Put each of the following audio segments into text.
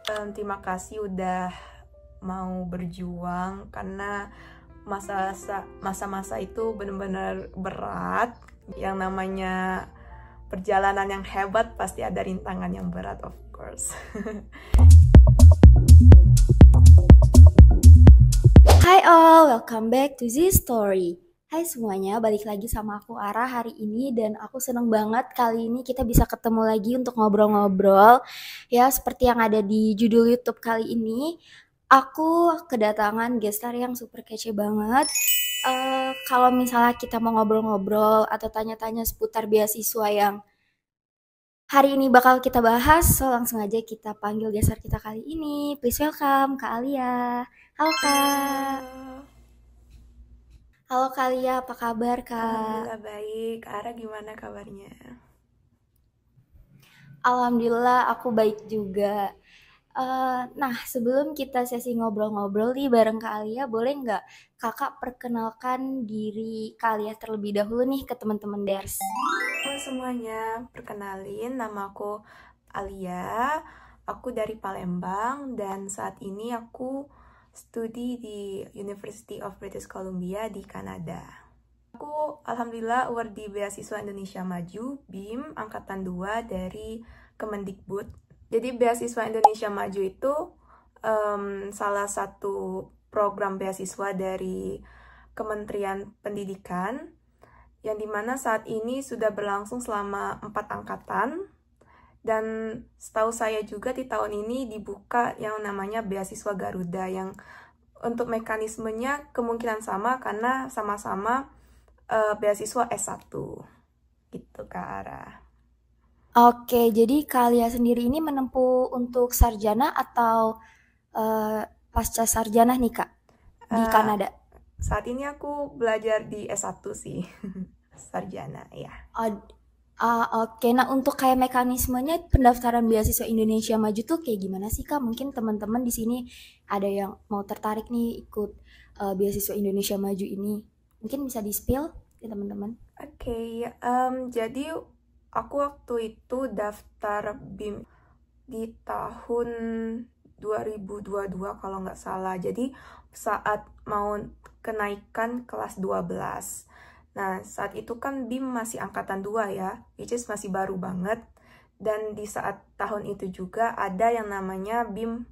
Terima kasih udah mau berjuang karena masa-masa itu benar-benar berat. Yang namanya perjalanan yang hebat pasti ada rintangan yang berat, of course. Hai all, welcome back to this story. Hai semuanya, balik lagi sama aku Ara hari ini dan aku seneng banget kali ini kita bisa ketemu lagi untuk ngobrol-ngobrol. Ya, seperti yang ada di judul YouTube kali ini, aku kedatangan gestar yang super kece banget. Kalau misalnya kita mau ngobrol-ngobrol atau tanya-tanya seputar beasiswa yang hari ini bakal kita bahas, so langsung aja kita panggil gestar kita kali ini. Please welcome Kak Alia. Halo Kak. Halo Kak Lia, apa kabar Kak? Alhamdulillah baik. Ara gimana kabarnya? Alhamdulillah aku baik juga. Nah, sebelum kita sesi ngobrol-ngobrol nih bareng Kak Alia, boleh nggak Kakak perkenalkan diri Kak Alia terlebih dahulu nih ke teman-teman Ders? Halo semuanya, perkenalin nama aku Alia. Aku dari Palembang dan saat ini aku studi di University of British Columbia di Kanada. Aku alhamdulillah award di Beasiswa Indonesia Maju BIM angkatan 2 dari Kemendikbud. Jadi Beasiswa Indonesia Maju itu salah satu program beasiswa dari Kementerian Pendidikan yang dimana saat ini sudah berlangsung selama 4 angkatan. Dan setahu saya juga di tahun ini dibuka yang namanya Beasiswa Garuda yang untuk mekanismenya kemungkinan sama karena sama-sama beasiswa S1 gitu Kak Ara. Oke, jadi Kak Alia sendiri ini menempuh untuk sarjana atau pasca sarjana nih Kak di Kanada? Saat ini aku belajar di S1 sih. Sarjana ya. Oke. Nah, untuk kayak mekanismenya pendaftaran beasiswa Indonesia Maju tuh kayak gimana sih, Kak? Mungkin teman-teman di sini ada yang mau tertarik nih ikut beasiswa Indonesia Maju ini. Mungkin bisa di-spill ke teman-teman. Oke, jadi aku waktu itu daftar BIM di tahun 2022 kalau nggak salah. Jadi saat mau kenaikan kelas 12. Nah, saat itu kan BIM masih angkatan 2 ya, which is masih baru banget. Dan di saat tahun itu juga ada yang namanya BIM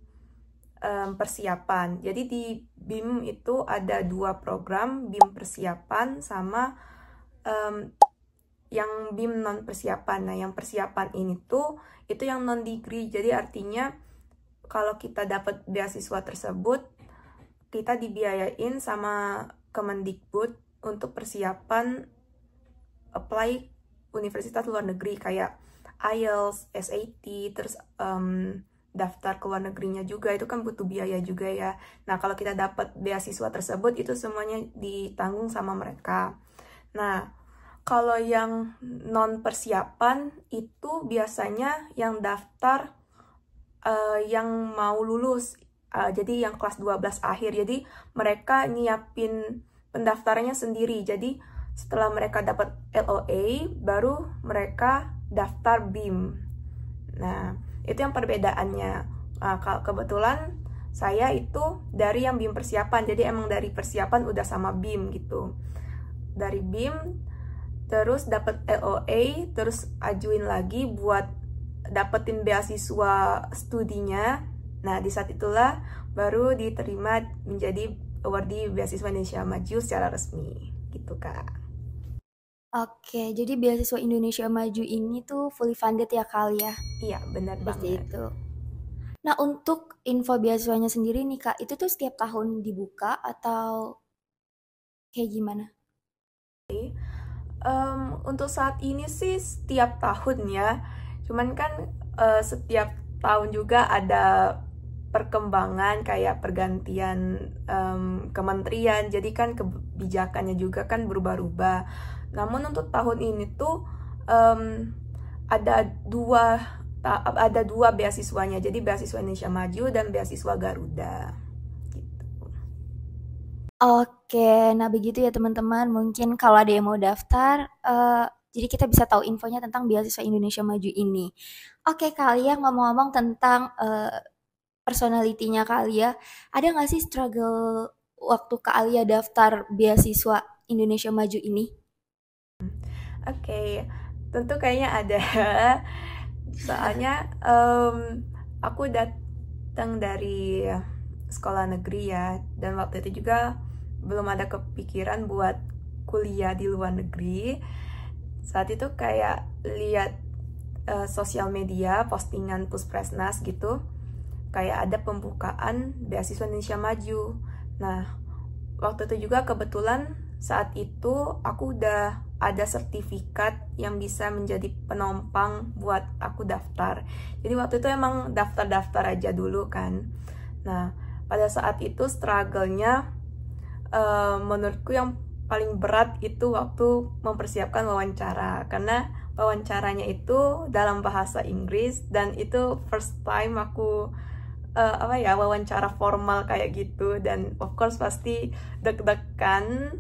persiapan. Jadi di BIM itu ada 2 program, BIM persiapan sama yang BIM non persiapan. Nah, yang persiapan ini tuh itu yang non degree. Jadi artinya kalau kita dapat beasiswa tersebut, kita dibiayain sama Kemendikbud untuk persiapan apply universitas luar negeri kayak IELTS, SAT, terus daftar ke luar negerinya juga itu kan butuh biaya juga ya. Nah, kalau kita dapat beasiswa tersebut itu semuanya ditanggung sama mereka. Nah, kalau yang non persiapan itu biasanya yang daftar yang mau lulus. Jadi yang kelas 12 akhir. Jadi mereka nyiapin pendaftarannya sendiri. Jadi setelah mereka dapat LOA baru mereka daftar BIM. Nah, itu yang perbedaannya. Kebetulan saya itu dari yang BIM persiapan. Jadi emang dari persiapan udah sama BIM gitu. Dari BIM terus dapat LOA, terus ajuin lagi buat dapetin beasiswa studinya. Nah, di saat itulah baru diterima menjadi awardee Beasiswa Indonesia Maju secara resmi. Gitu, Kak. Oke, jadi beasiswa Indonesia Maju ini tuh fully funded ya, Kak ya? Iya, benar Seperti banget. itu. Nah, untuk info beasiswanya sendiri nih, Kak, itu tuh setiap tahun dibuka atau kayak gimana? Untuk saat ini sih setiap tahun ya. Cuman kan setiap tahun juga ada perkembangan kayak pergantian kementerian. Jadi kan kebijakannya juga kan berubah-ubah. Namun untuk tahun ini tuh ada dua beasiswanya. Jadi beasiswa Indonesia Maju dan beasiswa Garuda. Oke, nah begitu ya teman-teman. Mungkin kalau ada yang mau daftar, jadi kita bisa tahu infonya tentang beasiswa Indonesia Maju ini. Oke, kalian ngomong-ngomong tentang personalitinya Kak Alia, ada nggak sih struggle waktu Kak Alia daftar beasiswa Indonesia Maju ini? Oke, tentu kayaknya ada. Soalnya aku datang dari sekolah negeri ya, dan waktu itu juga belum ada kepikiran buat kuliah di luar negeri. Saat itu kayak lihat sosial media, postingan Puspresnas gitu, kayak ada pembukaan beasiswa Indonesia Maju. Nah, waktu itu juga kebetulan saat itu aku udah ada sertifikat yang bisa menjadi penompang buat aku daftar. Jadi waktu itu emang daftar-daftar aja dulu kan. Nah, pada saat itu struggle-nya menurutku yang paling berat itu waktu mempersiapkan wawancara. Karena wawancaranya itu dalam bahasa Inggris dan itu first time aku wawancara formal kayak gitu, dan of course pasti deg-degan,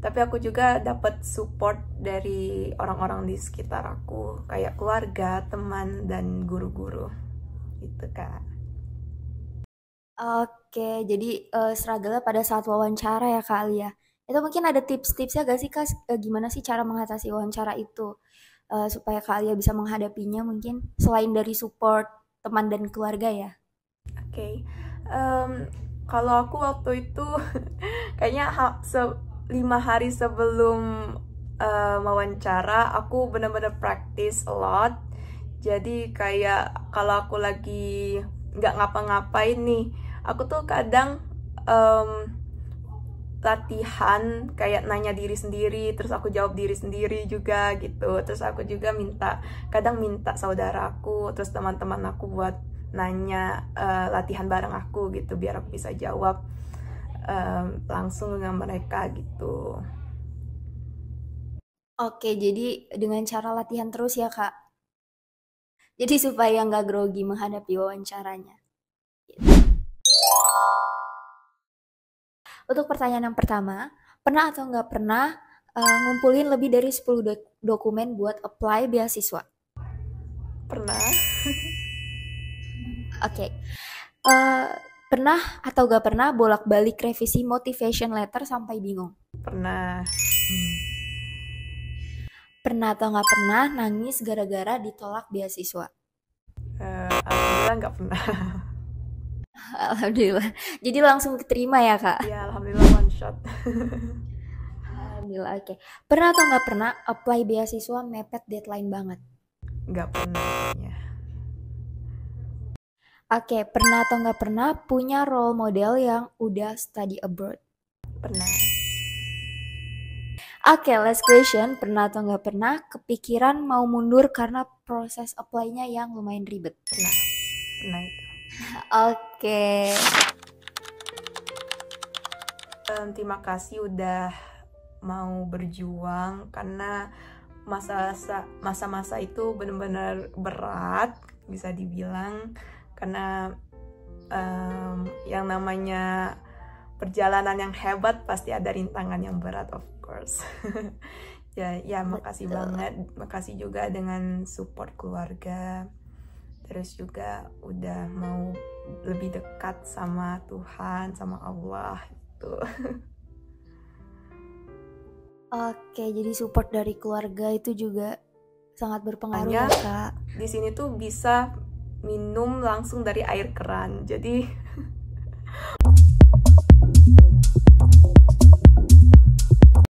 tapi aku juga dapat support dari orang-orang di sekitar aku kayak keluarga, teman, dan guru-guru gitu Kak. Oke, jadi struggle-nya pada saat wawancara ya Kak Alia. Itu mungkin ada tips-tipsnya gak sih Kak, gimana sih cara mengatasi wawancara itu? Supaya Kak Alia bisa menghadapinya mungkin selain dari support teman dan keluarga ya. Oke. Kalau aku waktu itu kayaknya 5 hari sebelum wawancara aku benar-benar practice a lot. Jadi kayak kalau aku lagi nggak ngapa-ngapain nih, aku tuh kadang latihan kayak nanya diri sendiri, terus aku jawab diri sendiri juga gitu. Terus aku juga kadang minta saudaraku, terus teman-teman aku buat nanya latihan bareng aku gitu, biar aku bisa jawab langsung dengan mereka gitu. Oke, jadi dengan cara latihan terus ya Kak. Jadi supaya nggak grogi menghadapi wawancaranya. Untuk pertanyaan yang pertama, pernah atau nggak pernah ngumpulin lebih dari 10 dokumen buat apply beasiswa? Pernah. Oke. Pernah atau nggak pernah bolak-balik revisi motivation letter sampai bingung? Pernah. Pernah atau nggak pernah nangis gara-gara ditolak beasiswa? Alhamdulillah nggak pernah. Alhamdulillah. Jadi langsung diterima ya Kak? Ya, alhamdulillah one shot. Alhamdulillah, oke. Pernah atau nggak pernah apply beasiswa mepet deadline banget? Nggak pernah ya. Oke, pernah atau nggak pernah punya role model yang udah study abroad? Pernah. Oke, last question. Pernah atau nggak pernah kepikiran mau mundur karena proses apply-nya yang lumayan ribet? Pernah itu. Oke. Terima kasih udah mau berjuang, karena masa-masa itu benar-benar berat bisa dibilang, karena yang namanya perjalanan yang hebat pasti ada rintangan yang berat, of course. ya makasih banget, makasih juga dengan support keluarga, terus juga udah mau lebih dekat sama Tuhan, sama Allah gitu. Oke, jadi support dari keluarga itu juga sangat berpengaruh ya Kak. Di sini tuh bisa minum langsung dari air keran, jadi